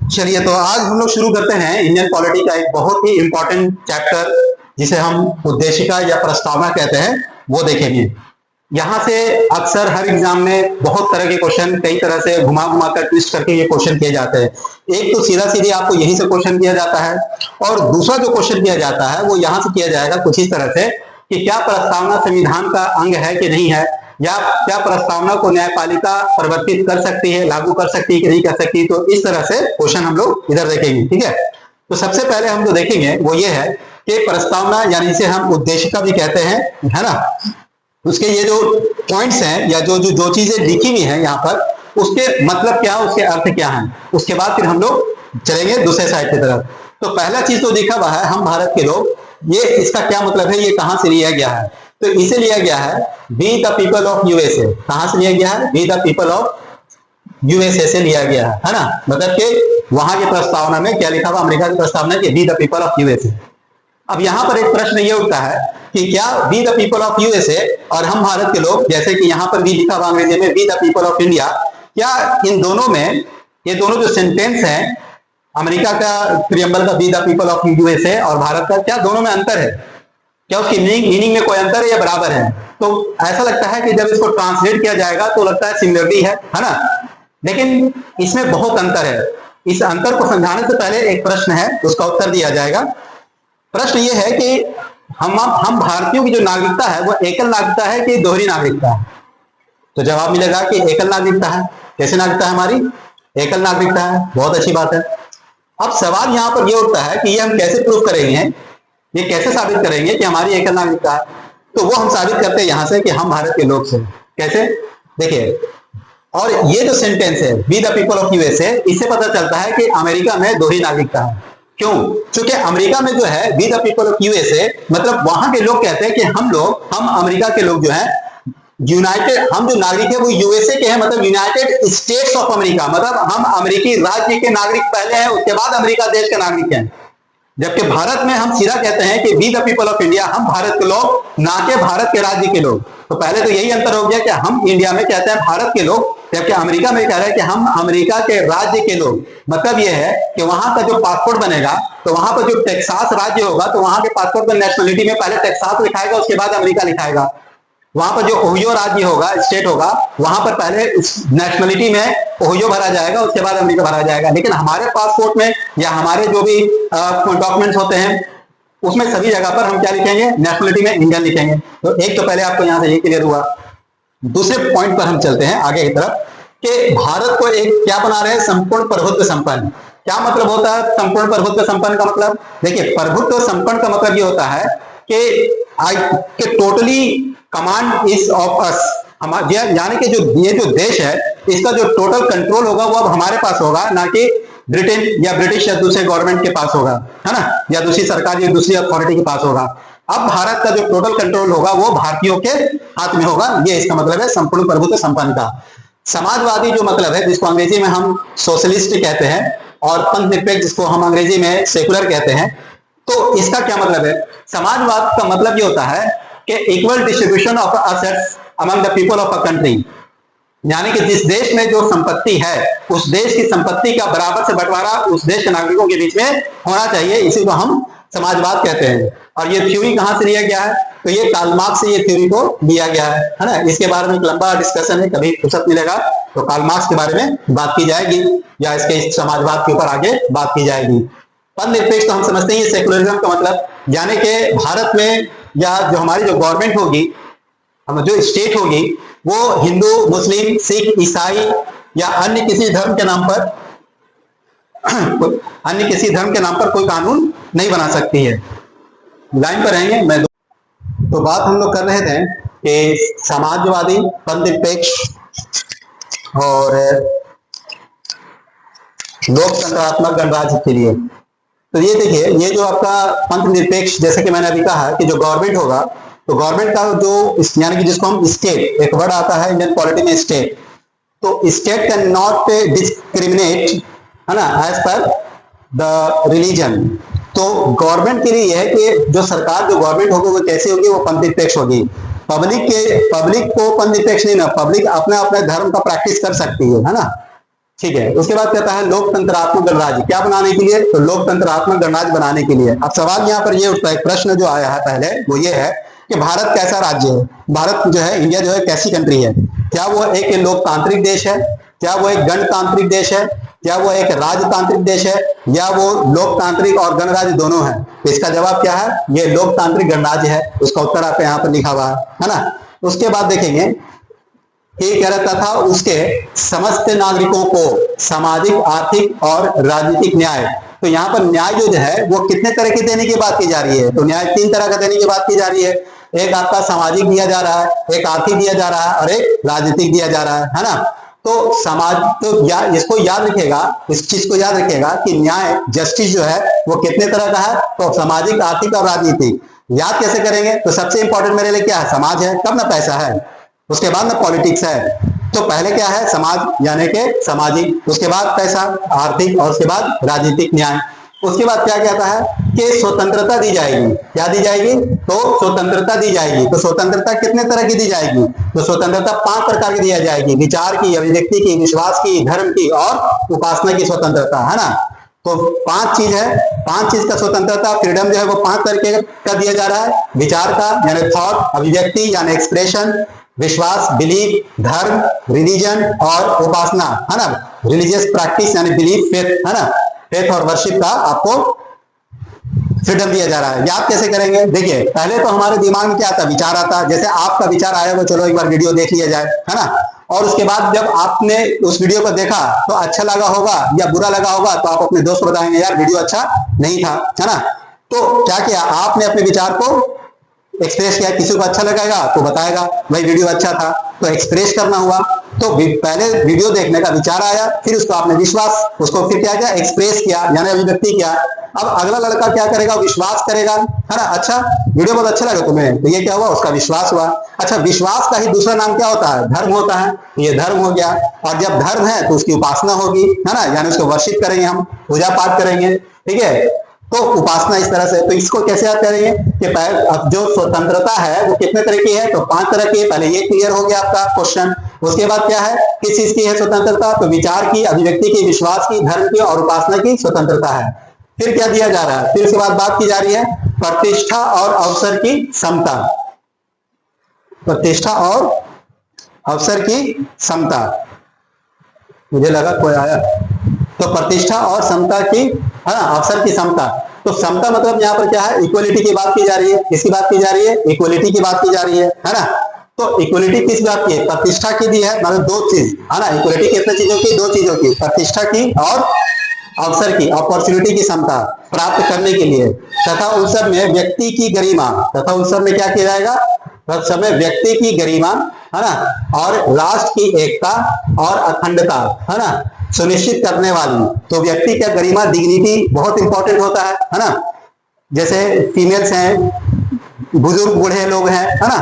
चलिए, तो आज हम लोग शुरू करते हैं इंडियन पॉलिटी का एक बहुत ही इंपॉर्टेंट चैप्टर, जिसे हम उद्देशिका या प्रस्तावना कहते हैं, वो देखेंगे। यहाँ से अक्सर हर एग्जाम में बहुत तरह के क्वेश्चन, कई तरह से घुमा घुमा कर ट्विस्ट करके ये क्वेश्चन किए जाते हैं। एक तो सीधा सीधे आपको यहीं से क्वेश्चन किया जाता है, और दूसरा जो क्वेश्चन किया जाता है वो यहाँ से किया जाएगा कुछ इस तरह से कि क्या प्रस्तावना संविधान का अंग है कि नहीं है, या क्या प्रस्तावना को न्यायपालिका परिवर्तित कर सकती है, लागू कर सकती है कि नहीं कर सकती। तो इस तरह से क्वेश्चन हम लोग इधर देखेंगे, ठीक है। तो सबसे पहले हम जो देखेंगे वो ये है कि प्रस्तावना, यानी इसे हम उद्देशिका भी कहते हैं, है ना, उसके ये जो पॉइंट्स हैं या जो जो जो चीजें लिखी हुई हैं यहाँ पर, उसके मतलब क्या, उसके अर्थ क्या हैं, उसके बाद फिर हम लोग चलेंगे दूसरे साइड की तरफ। तो पहला चीज तो लिखा हुआ है हम भारत के लोग, ये इसका क्या मतलब है, ये कहां से लिया गया है। तो इसे लिया गया है we the people of USA. कहां से लिया गया है? We the people of USA से लिया गया है ना। मतलब कि वहां की प्रस्तावना में क्या लिखा हुआ, अमेरिका की प्रस्तावना की we the people of USA. अब यहां पर एक प्रश्न ये उठता है कि क्या we the people of USA और हम भारत के लोग, जैसे कि यहां पर भी लिखा हुआ अंग्रेजी में we the people of India, क्या इन दोनों में, ये दोनों जो सेंटेंस हैं, अमेरिका का प्रियम्बल का we the people of USA और भारत का, क्या दोनों में अंतर है? क्या उसकी मीनिंग में कोई अंतर है या बराबर है? तो ऐसा लगता है कि जब इसको ट्रांसलेट किया जाएगा तो लगता है सिमिलरिटी है ना, लेकिन इसमें बहुत अंतर है। इस अंतर को समझाने से पहले एक प्रश्न है, उसका उत्तर दिया जाएगा। प्रश्न ये है कि हम भारतीयों की जो नागरिकता है वो एकल नागरिकता है कि दोहरी नागरिकता है? तो जवाब मिलेगा कि एकल नागरिकता है। कैसे नागरिकता है हमारी? एकल नागरिकता है। बहुत अच्छी बात है। अब सवाल यहां पर यह उठता है कि ये हम कैसे प्रूव करेंगे, ये कैसे साबित करेंगे कि हमारी एकल नागरिकता है। तो वो हम साबित करते हैं यहां से कि हम भारत के लोग से। कैसे? देखिए, और ये जो सेंटेंस है we the people of USA, इससे पता चलता है कि अमेरिका में दोहरी नागरिकता है। क्यों? क्योंकि अमेरिका में जो है we the people of USA, मतलब वहां के लोग कहते हैं कि हम अमेरिका के लोग जो है यूनाइटेड, हम जो नागरिक है वो यूएसए के हैं, मतलब यूनाइटेड स्टेट्स ऑफ अमेरिका, मतलब हम अमेरिकी राज्य के नागरिक पहले हैं, उसके बाद अमेरिका देश के नागरिक हैं। जबकि भारत में हम सीधा कहते हैं कि we the people of India, हम भारत के लोग, ना कि भारत के राज्य के लोग। तो पहले तो यही अंतर हो गया कि हम इंडिया में कहते हैं भारत के लोग, जबकि अमेरिका में कह रहे हैं कि हम अमेरिका के राज्य के लोग। मतलब यह है कि वहां का जो पासपोर्ट बनेगा, तो वहां पर जो टेक्सास राज्य होगा, तो वहां के पासपोर्ट पर नेशनलिटी में पहले टेक्सास लिखाएगा, उसके बाद अमेरिका लिखाएगा। वहां पर जो ओहियो राज्य होगा, स्टेट होगा, वहां पर पहले नेशनलिटी में ओहियो भरा जाएगा, उसके बाद अमेरिका भरा जाएगा। लेकिन हमारे पासपोर्ट में या हमारे जो भी डॉक्यूमेंट्स होते हैं, उसमें सभी जगह पर हम क्या लिखेंगे? नेशनलिटी में इंडियन लिखेंगे। तो एक तो पहले आपको यहां से ये क्लियर हुआ। दूसरे पॉइंट पर हम चलते हैं आगे की तरफ कि भारत को एक क्या बना रहे हैं? संपूर्ण प्रभुत्व संपन्न। क्या मतलब होता है संपूर्ण प्रभुत्व संपन्न का? मतलब देखिए, प्रभुत्व संपन्न का मतलब ये होता है कि totally command is of us, यानी कि जो ये जो देश है, इसका जो टोटल कंट्रोल होगा वो अब हमारे पास होगा, ना कि ब्रिटेन या ब्रिटिश या दूसरे गवर्नमेंट के पास होगा, है ना, या दूसरी सरकार या दूसरी अथॉरिटी के पास होगा। अब भारत का जो टोटल कंट्रोल होगा वो भारतीयों के हाथ में होगा। ये इसका मतलब है संपूर्ण प्रभुत्व संपन्न का। समाजवादी जो मतलब है, जिसको अंग्रेजी में हम सोशलिस्ट कहते हैं, और पंथ निरपेक्ष जिसको हम अंग्रेजी में सेकुलर कहते हैं, तो इसका क्या मतलब है? समाजवाद का मतलब ये होता है कि equal distribution of assets among the people of a country, यानी कि जिस देश में जो संपत्ति है, उस देश की संपत्ति का बराबर से बंटवारा उस देश के नागरिकों के बीच में होना चाहिए। इसी को हम समाजवाद कहते हैं। और ये थ्योरी कहां से लिया गया है? तो ये कार्ल मार्क्स से ये थ्योरी को लिया गया है ना। इसके बारे में एक लंबा डिस्कशन है, कभी फुर्सत मिलेगा तो कार्ल मार्क्स के बारे में बात की जाएगी, या इसके समाजवाद के ऊपर आगे बात की जाएगी। पंथ निरपेक्ष तो हम समझते हैं सेकुलरिज्म का मतलब, यानी कि भारत में या जो हमारी जो गवर्नमेंट होगी, हम जो स्टेट होगी, वो हिंदू, मुस्लिम, सिख, ईसाई या अन्य किसी धर्म के नाम पर कोई कानून नहीं बना सकती है। लाइन पर रहेंगे। मैं तो बात हम लोग कर रहे थे कि समाजवादी, पंथ निरपेक्ष और लोकतंत्रात्मक गणराज्य के लिए। तो ये देखिए, ये जो आपका पंथ निरपेक्ष, जैसे कि मैंने अभी कहा कि जो गवर्नमेंट होगा, तो गवर्नमेंट का जो, यानी कि जिसको हम स्टेट, एक वर्ड आता है इंडियन पॉलिटी में स्टेट, तो स्टेट कैन नॉट डिस्क्रिमिनेट, है ना, एज पर द रिलीजन। तो गवर्नमेंट के लिए यह है कि जो सरकार, जो गवर्नमेंट होगी वो कैसी होगी? वो पंथ निरपेक्ष होगी। पब्लिक को पंथ निरपेक्ष नहीं ना, पब्लिक अपने अपने धर्म का प्रैक्टिस कर सकती है ना। ठीक है। उसके बाद कहता है लोकतंत्रात्मक गणराज्य, क्या बनाने के लिए? तो लोकतंत्रात्मक गणराज्य बनाने के लिए। अब सवाल यहाँ पर ये उठता है, प्रश्न जो आया है पहले वो ये है कि भारत कैसा राज्य है? भारत जो है, इंडिया जो है, कैसी कंट्री है? क्या वो एक लोकतांत्रिक देश है? क्या वो एक गणतांत्रिक देश है? क्या वो एक राजतांत्रिक देश है? या वो लोकतांत्रिक और गणराज्य दोनों है? तो इसका जवाब क्या है? ये लोकतांत्रिक गणराज्य है। उसका उत्तर आपको यहाँ पर लिखा हुआ है ना। उसके बाद देखेंगे ये कह रहा था उसके समस्त नागरिकों को सामाजिक, आर्थिक और राजनीतिक न्याय। तो यहाँ पर न्याय जो है वो कितने तरह के देने की बात की जा रही है? तो न्याय 3 तरह का देने की बात की जा रही है। एक आपका सामाजिक दिया जा रहा है, एक आर्थिक दिया जा रहा है और एक राजनीतिक दिया जा रहा है ना। तो समाज तो इसको याद रखिएगा, इस चीज को याद रखिएगा कि न्याय, जस्टिस जो है वो कितने तरह का है? तो सामाजिक, आर्थिक और राजनीतिक। याद कैसे करेंगे? तो सबसे इंपॉर्टेंट मेरे लिए क्या है? समाज है, तब ना पैसा है, उसके बाद ना पॉलिटिक्स है। तो पहले क्या है? समाज यानी कि सामाजिक, उसके बाद पैसा, आर्थिक और उसके बाद राजनीतिक न्याय। उसके बाद क्या कहता है कि स्वतंत्रता दी जाएगी। क्या दी जाएगी? तो स्वतंत्रता दी जाएगी। तो स्वतंत्रता कितने तरह की दी जाएगी? तो स्वतंत्रता 5 प्रकार की दी जाएगी, विचार की, अभिव्यक्ति की, विश्वास की, धर्म की और उपासना की स्वतंत्रता, है ना। तो 5 चीज है, 5 चीज का स्वतंत्रता, फ्रीडम जो है वो 5 तरीके का दिया जा रहा है। विचार का यानी थॉट, अभिव्यक्ति यानी एक्सप्रेशन, विश्वास बिलीव, धर्म रिलीजन और उपासना, है ना, रिलीजियस प्रैक्टिस यानी बिलीफ फेथ, है ना, फेथ और वर्शिप का आपको फ्रीडम दिया जा रहा है। याद कैसे करेंगे? देखिए पहले तो हमारे दिमाग में क्या आता? विचार आता। जैसे आपका विचार आया वो चलो एक बार वीडियो देख लिया जाए, है ना। और उसके बाद जब आपने उस वीडियो को देखा तो अच्छा लगा होगा या बुरा लगा होगा तो आप अपने दोस्त को बताएंगे यार वीडियो अच्छा नहीं था, है ना। तो क्या किया आपने? अपने विचार को एक्सप्रेस किया। किसी को अच्छा लगेगा तो बताएगा भाई वीडियो अच्छा था, तो एक्सप्रेस करना हुआ। तो पहले वीडियो देखने का विचार आया, फिर उसको आपने विश्वास, उसको फिर क्या किया? एक्सप्रेस किया यानी अभिव्यक्ति किया। अब अगला लड़का क्या करेगा? विश्वास करेगा, है ना। अच्छा वीडियो बहुत अच्छा लगा तुम्हें, तो ये क्या हुआ? उसका विश्वास हुआ। अच्छा विश्वास का ही दूसरा नाम क्या होता है? धर्म होता है। ये धर्म हो गया। और जब धर्म है तो उसकी उपासना होगी, है ना, यानी उसको वर्शिप करेंगे, हम पूजा पाठ करेंगे, ठीक है। तो उपासना इस तरह से। तो इसको कैसे याद करेंगे कि अब जो स्वतंत्रता है वो कितने तरह की है? तो 5 तरह की है। पहले ये क्लियर हो गया आपका क्वेश्चन। उसके बाद क्या है? किस चीज की है स्वतंत्रता? तो विचार की, अभिव्यक्ति की, विश्वास की, धर्म की और उपासना की स्वतंत्रता है। फिर क्या दिया जा रहा है? फिर उसके बाद बात की जा रही है प्रतिष्ठा और अवसर की समता। प्रतिष्ठा और अवसर की समता, मुझे लगा कोई आया। तो प्रतिष्ठा और समता की, है ना, अवसर की समता। तो समता मतलब यहाँ पर क्या है? इक्वलिटी की बात की जा रही है। किसकी बात की जा रही है? इक्वलिटी की बात की जा रही है ना। तो इक्वलिटी किस बात की है? प्रतिष्ठा की दी है, मतलब 2 चीज, है ना। इक्वलिटी कितने चीजों की? 2 चीजों की, प्रतिष्ठा की और अवसर की, अपॉर्चुनिटी की क्षमता प्राप्त करने के लिए। तथा उस सब में व्यक्ति की गरिमा, तथा उस सब में क्या किया जाएगा? उस समय व्यक्ति की गरिमा, है ना, और राष्ट्र की एकता और अखंडता, है ना, सुनिश्चित करने वाली। तो व्यक्ति का गरिमा, डिग्निटी बहुत इंपॉर्टेंट होता है ना। जैसे फीमेल्स हैं, बुजुर्ग बूढ़े लोग हैं, है ना,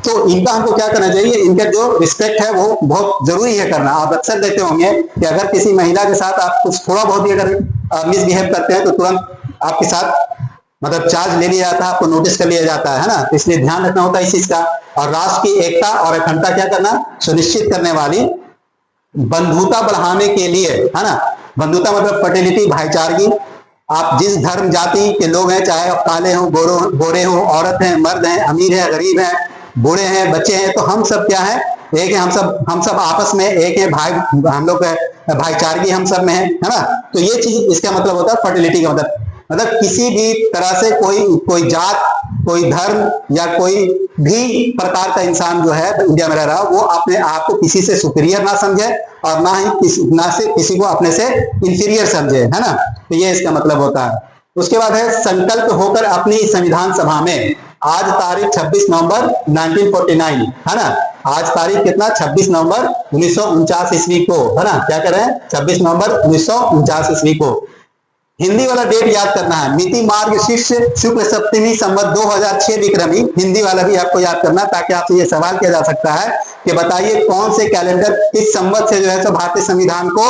तो इनका हमको क्या करना चाहिए? इनका जो रिस्पेक्ट है वो बहुत जरूरी है करना। आप अक्सर देखते होंगे कि अगर किसी महिला के साथ आप कुछ थोड़ा बहुत भी अगर मिसबिहेव करते हैं तो तुरंत आपके साथ मतलब चार्ज ले लिया जाता है, आपको नोटिस कर लिया जाता है ना। तो इसलिए ध्यान रखना होता है इस चीज का। और राष्ट्र की एकता और अखंडता क्या करना? सुनिश्चित करने वाली। बंधुता बढ़ाने के लिए, है ना, बंधुता मतलब फर्टिलिटी, भाईचारगी। आप जिस धर्म जाति के लोग हैं, चाहे आप काले हो, गोरे हो, औरत हैं, मर्द हैं, अमीर है, गरीब है, बूढ़े हैं, बच्चे हैं, तो हम सब क्या है? एक है। हम सब आपस में एक है, भाई हम लोग भाईचारगी हम सब में है ना। तो ये चीज इसका मतलब होता है फर्टिलिटी का मतलब किसी भी तरह से कोई जात, कोई धर्म या कोई भी प्रकार का इंसान जो है इंडिया में रह रहा, वो अपने आप को किसी से सुपीरियर ना समझे और ना ही किसी को अपने से इंफीरियर समझे, है ना। तो ये इसका मतलब होता है। उसके बाद है संकल्प होकर अपनी संविधान सभा में, आज तारीख 26 नवंबर 1949, है ना। आज तारीख कितना? 26 नवंबर 1949 ईस्वी को, है ना। क्या कर रहे हैं? 26 नवंबर 1949 ईस्वी को। हिंदी वाला डेट याद करना है। मिति मार्ग शीर्ष शुक्ल सप्तमी संवत 2006 विक्रमी। हिंदी वाला भी आपको याद करना, ताकि आपसे ये सवाल किया जा सकता है कि बताइए कौन से कैलेंडर किस संवत से जो है तो भारतीय संविधान को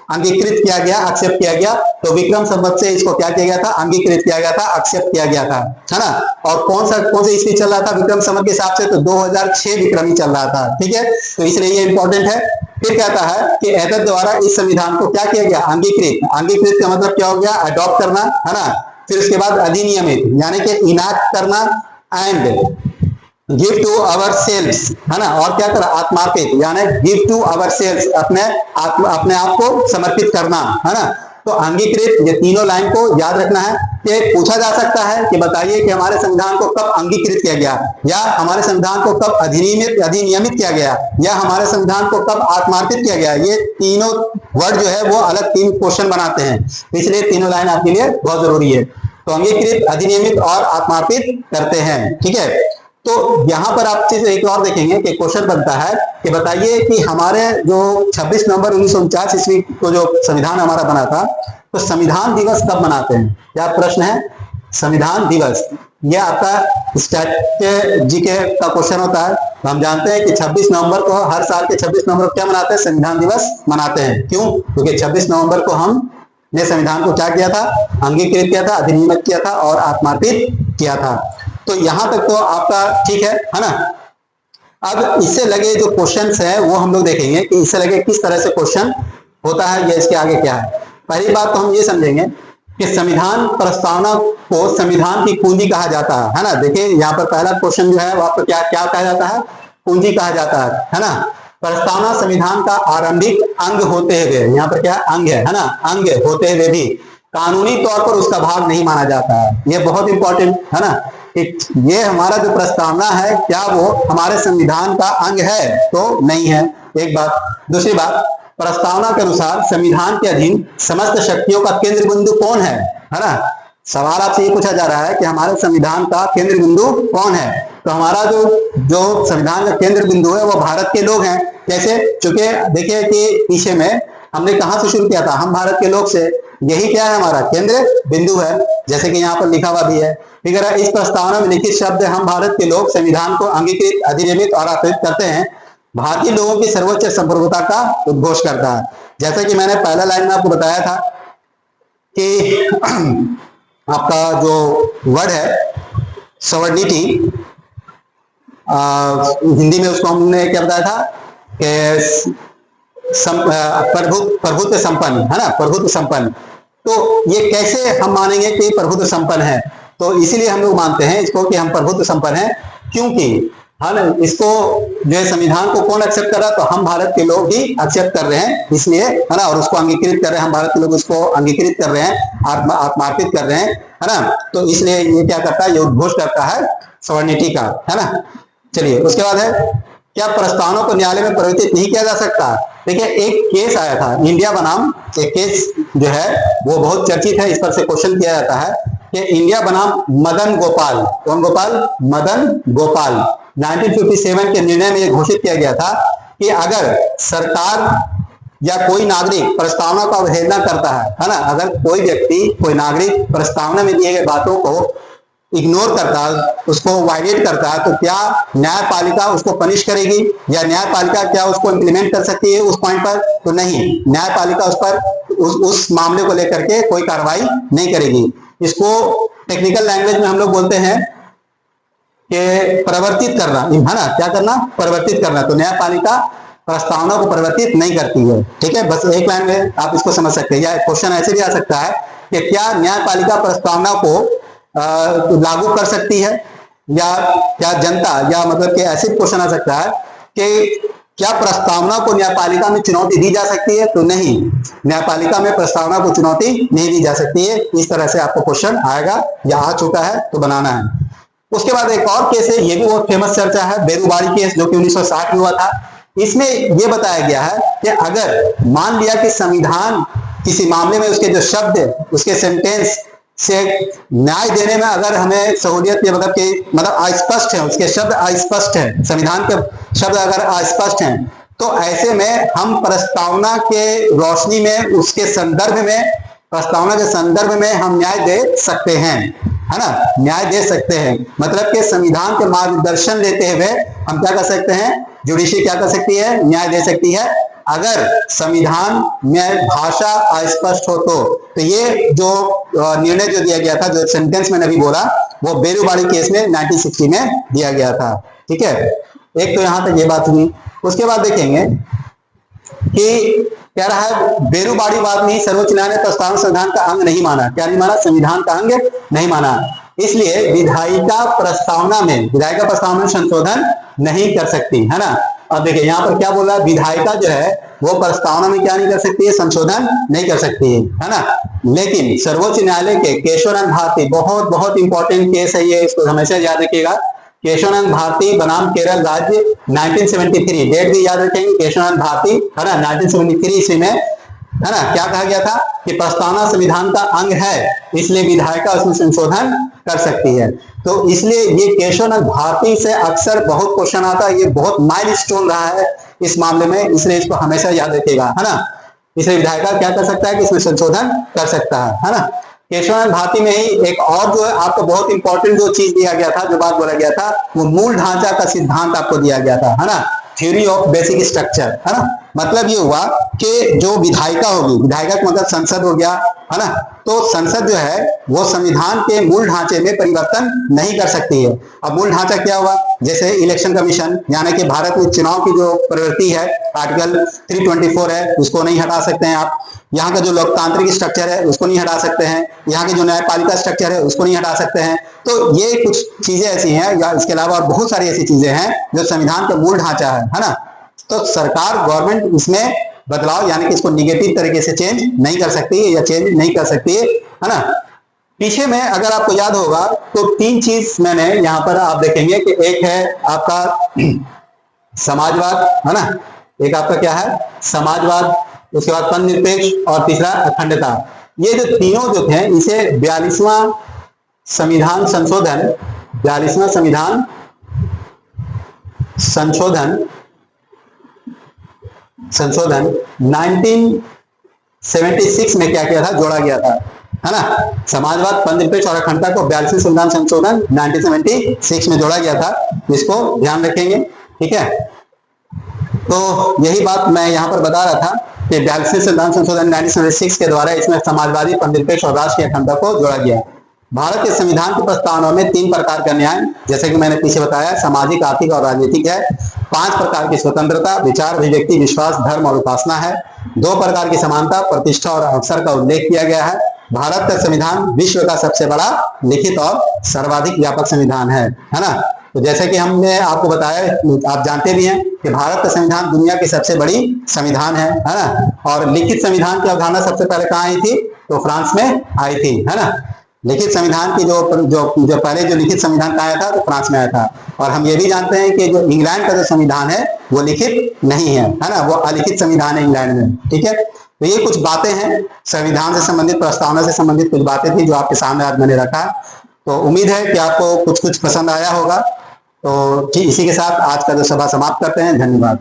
अंगीकृत किया गया, एक्सेप्ट किया गया। तो विक्रम संवत से इसको क्या किया गया था, अंगीकृत किया गया था, एक्सेप्ट किया गया था, है ना। और कौन से ईस्वी चल रहा था विक्रम संवत के हिसाब से, तो 2006 विक्रमी चल रहा था, ठीक है। तो इसलिए ये इंपॉर्टेंट है। फिर कहता है कि एतद द्वारा इस संविधान को क्या किया गया, अंगीकृत। अंगीकृत का मतलब क्या हो गया, अडॉप्ट करना, है ना। फिर उसके बाद अधिनियमित यानी कि इनाक्ट करना, and give to ourselves, है ना। और क्या करा, आत्मार्पित यानी गिव टू अवर सेल्स, अपने आप को समर्पित करना, है ना। तो अंगीकृत, ये तीनों लाइन को याद रखना है। कि पूछा जा सकता है कि बताइए कि हमारे संविधान को कब अंगीकृत किया गया, या हमारे संविधान को कब अधिनियमित किया गया, या हमारे संविधान को कब आत्मार्पित किया गया। ये तीनों वर्ड जो है वो अलग 3 क्वेश्चन बनाते हैं, इसलिए तीनों लाइन आपके लिए बहुत जरूरी है। तो अंगीकृत, अधिनियमित और आत्मार्पित करते हैं, ठीक है। तो यहां पर आप चीज एक और देखेंगे कि क्वेश्चन बनता है कि बताइए कि हमारे जो 26 नवंबर 1949 ईस्वी को जो संविधान हमारा बना था, तो संविधान दिवस कब मनाते हैं। क्या प्रश्न है, संविधान दिवस। ये आपका स्टैट जीके का क्वेश्चन होता है। तो हम जानते हैं कि 26 नवंबर को, हर साल के 26 नवंबर को क्या मनाते हैं, संविधान दिवस मनाते हैं। क्यों, क्योंकि 26 नवंबर को हमने संविधान को क्या किया था, अंगीकृत किया था, अधिनियमित किया था और आत्मार्पित किया था। तो यहां तक तो आपका ठीक है ना। अब इससे लगे जो क्वेश्चंस है वो हम लोग देखेंगे कि इससे लगे किस तरह से क्वेश्चन होता है या इसके आगे क्या है। पहली बात तो हम ये समझेंगे कि संविधान प्रस्तावना को संविधान की कुंजी कहा जाता है ना। देखिए यहाँ पर पहला क्वेश्चन जो है वो आपको क्या क्या कहा जाता है, कुंजी कहा जाता है ना। प्रस्तावना संविधान का आरंभिक अंग होते हुए, यहाँ पर क्या अंग है ना, अंग होते हुए भी कानूनी तौर पर उसका भाग नहीं माना जाता है। ये बहुत इंपॉर्टेंट है ना। ये हमारा जो प्रस्तावना है क्या वो हमारे संविधान का अंग है, तो नहीं है, एक बात। दूसरी बात, प्रस्तावना के अनुसार संविधान के अधीन समस्त शक्तियों का केंद्र बिंदु कौन है ना। सवाल आपसे ये पूछा जा रहा है कि हमारे संविधान का केंद्र बिंदु कौन है। तो हमारा जो संविधान का केंद्र बिंदु है वो भारत के लोग हैं। कैसे, चूंकि देखिए कि पीछे में हमने कहां से शुरू किया था, हम भारत के लोग से। यही क्या है, हमारा केंद्र बिंदु है, जैसे कि यहाँ पर लिखा हुआ भी है। ठीक है, इस प्रस्तावना में लिखित शब्द हम भारत के लोग संविधान को अंगीकृत, अधिनियमित और आकृत करते हैं, भारतीय लोगों की सर्वोच्च संप्रभुता का उद्घोष करता है। जैसा कि मैंने पहला लाइन में आपको बताया था कि आपका जो वर्ड है सवर्निटी, हिंदी में उसको हमने क्या बताया था कि प्रभुत्व संपन्न, है ना, प्रभुत्व संपन्न। तो ये कैसे हम मानेंगे कि प्रभुत्व संपन्न है, तो इसीलिए हम लोग मानते हैं इसको कि हम प्रभुत्व संपन्न हैं, क्योंकि है ना, इसको जो है संविधान को कौन एक्सेप्ट कर रहा है, तो हम भारत के लोग ही एक्सेप्ट कर रहे हैं, इसलिए है ना, और उसको अंगीकृत कर रहे हैं, हम भारत के लोग उसको अंगीकृत कर रहे हैं, आत्मार्पित कर रहे हैं, है ना। तो इसलिए ये क्या करता है, ये उद्घोष करता है सवर्निटी का, है ना। चलिए, उसके बाद है क्या प्रस्तावना को न्यायालय में परिवर्तित नहीं किया जा सकता। देखिए, एक केस आया था इंडिया बनाम, एक केस जो है वो बहुत चर्चित है, इस पर से क्वेश्चन किया जाता है कि इंडिया बनाम मदन गोपाल, कौन गोपाल, मदन गोपाल। 1957 के निर्णय में यह घोषित किया गया था कि अगर सरकार या कोई नागरिक प्रस्तावना का अवहेलना करता है ना, अगर कोई व्यक्ति, कोई नागरिक प्रस्तावना में दिए गए बातों को इग्नोर करता है, उसको वायलेट करता है, तो क्या न्यायपालिका उसको पनिश करेगी, या न्यायपालिका क्या उसको इंप्लीमेंट कर सकती है उस पॉइंट पर, तो नहीं, न्यायपालिका उस पर उस मामले को लेकर के कोई कार्रवाई नहीं करेगी। इसको टेक्निकल लैंग्वेज में हम लोग बोलते हैं कि परिवर्तित करना, है ना, क्या करना, परिवर्तित करना। तो न्यायपालिका प्रस्तावना को परिवर्तित नहीं करती है। ठीक है, बस एक लाइन में आप इसको समझ सकते हैं। या क्वेश्चन ऐसे भी आ सकता है कि क्या न्यायपालिका प्रस्तावना को लागू कर सकती है, या क्या जनता, या मतलब कि ऐसे क्वेश्चन आ सकता है कि क्या प्रस्तावना को न्यायपालिका में चुनौती दी जा सकती है, तो नहीं, न्यायपालिका में प्रस्तावना को चुनौती नहीं दी जा सकती है। इस तरह से आपको क्वेश्चन आएगा या आ चुका है, तो बनाना है। उसके बाद एक और केस है, ये भी बहुत फेमस चर्चा है, बेरुबाड़ी केस, जो कि 1960 में हुआ था। इसमें यह बताया गया है कि अगर मान लिया कि संविधान किसी मामले में उसके जो शब्द, उसके सेंटेंस से न्याय देने में अगर हमें सहूलियत, मतलब अस्पष्ट है, उसके शब्द अस्पष्ट है, संविधान के शब्द अगर अस्पष्ट हैं, तो ऐसे में हम प्रस्तावना के रोशनी में, उसके संदर्भ में, प्रस्तावना के संदर्भ में हम न्याय दे सकते हैं, है ना, न्याय दे सकते हैं। मतलब कि संविधान के मार्गदर्शन लेते हुए हम क्या कर सकते हैं, जुडिशरी क्या कर सकती है, न्याय दे सकती है। अगर संविधान में भाषा अस्पष्ट हो तो ये जो निर्णय जो दिया गया था, जो सेंटेंस मैंने अभी बोला, वो बेरुबाड़ी केस में 1960 में दिया गया था। ठीक है, एक तो यहां तक ये बात हुई। उसके बाद देखेंगे कि कह रहा है बेरुबाड़ी बाद में सर्वोच्च न्यायालय ने प्रस्तावना संविधान का अंग नहीं माना। क्या नहीं माना? संविधान का अंग नहीं माना। इसलिए विधायिका प्रस्तावना में संशोधन नहीं कर सकती, है ना। अब देखिए यहाँ पर क्या बोल रहा है, विधायिका जो है वो प्रस्तावना में क्या नहीं कर सकती है? संशोधन नहीं कर सकती है ना। लेकिन सर्वोच्च न्यायालय के केशवानंद भारती, बहुत बहुत इंपॉर्टेंट केस है ये, इसको हमेशा याद रखिएगा। केशवानंद भारती बनाम केरल राज्य 1973, डेट भी याद रखेंगे, केशवानंद भारती, है ना, 1973 ईस्वी में, है ना, क्या कहा गया था कि प्रस्तावना संविधान का अंग है, इसलिए विधायिका उसमें संशोधन कर सकती है। तो इसलिए ये केशवानंद भारती से अक्सर बहुत क्वेश्चन आता है, ये बहुत माइलस्टोन रहा है इस मामले में, इसलिए इसको हमेशा याद रखिएगा, है ना। इसलिए विधायिका क्या कर सकता है कि इसमें संशोधन कर सकता है ना। केशवानंद भारती में ही एक और जो है आपको बहुत इंपॉर्टेंट जो चीज दिया गया था, जो बात बोला गया था, वो मूल ढांचा का सिद्धांत आपको दिया गया था, है ना, थ्योरी ऑफ बेसिक स्ट्रक्चर, है ना। मतलब ये हुआ कि जो विधायिका होगी, विधायिका का मतलब संसद हो गया, है ना, तो संसद जो है वो संविधान के मूल ढांचे में परिवर्तन नहीं कर सकती है। अब मूल ढांचा क्या हुआ? जैसे इलेक्शन कमीशन, यानी कि भारत में चुनाव की जो प्रवृत्ति है, आर्टिकल 324 है, उसको नहीं हटा सकते हैं आप। यहाँ का जो लोकतांत्रिक स्ट्रक्चर है उसको नहीं हटा सकते हैं। यहाँ की जो न्यायपालिका स्ट्रक्चर है उसको नहीं हटा सकते हैं। तो ये कुछ चीजें ऐसी हैं, या इसके अलावा और बहुत सारी ऐसी चीजें हैं जो संविधान का मूल ढांचा है ना। तो सरकार, गवर्नमेंट इसमें बदलाव यानी कि इसको निगेटिव तरीके से चेंज नहीं कर सकती है, या चेंज नहीं कर सकती है ना। पीछे में अगर आपको याद होगा तो तीन चीज मैंने यहाँ पर आप देखेंगे कि एक है आपका समाजवाद, है ना, एक आपका क्या है समाजवाद, उसके बाद पंथ निरपेक्ष, और तीसरा अखंडता। ये जो तीनों जो थे इसे 42वां संविधान संशोधन 1976 में क्या किया था? जोड़ा गया था, है ना। समाजवाद, पंथ निरपेक्ष और अखंडता को 42वें संविधान संशोधन 1976 में जोड़ा गया था। इसको ध्यान रखेंगे, ठीक है। तो यही बात मैं यहाँ पर बता रहा था कि 42वें संविधान संशोधन 1976 के द्वारा इसमें समाजवादी, पंथ निरपेक्ष और राष्ट्रीय अखंडता को जोड़ा गया। भारत के संविधान की प्रस्तावना में 3 प्रकार का न्याय, जैसे कि मैंने पीछे बताया, सामाजिक, आर्थिक और राजनीतिक है। 5 प्रकार की स्वतंत्रता, विचार, अभिव्यक्ति, विश्वास, धर्म और उपासना है। 2 प्रकार की समानता, प्रतिष्ठा और अवसर का उल्लेख किया गया है। भारत का संविधान विश्व का सबसे बड़ा लिखित और सर्वाधिक व्यापक संविधान है ना। तो जैसे कि हमने आपको बताया, आप जानते भी हैं कि भारत का संविधान दुनिया की सबसे बड़ी संविधान है ना। और लिखित संविधान की अवधारणा सबसे पहले कहाँ आई थी? तो फ्रांस में आई थी, है ना। लिखित संविधान की जो पहले जो लिखित संविधान आया था तो फ्रांस में आया था। और हम ये भी जानते हैं कि जो इंग्लैंड का जो संविधान है वो लिखित नहीं है ना, वो अलिखित संविधान है इंग्लैंड में, ठीक है। तो ये कुछ बातें हैं संविधान से संबंधित, प्रस्तावना से संबंधित कुछ बातें थी जो आपके सामने आज मैंने रखा। तो उम्मीद है कि आपको कुछ पसंद आया होगा। तो इसी के साथ आज का जो सभा समाप्त करते हैं। धन्यवाद।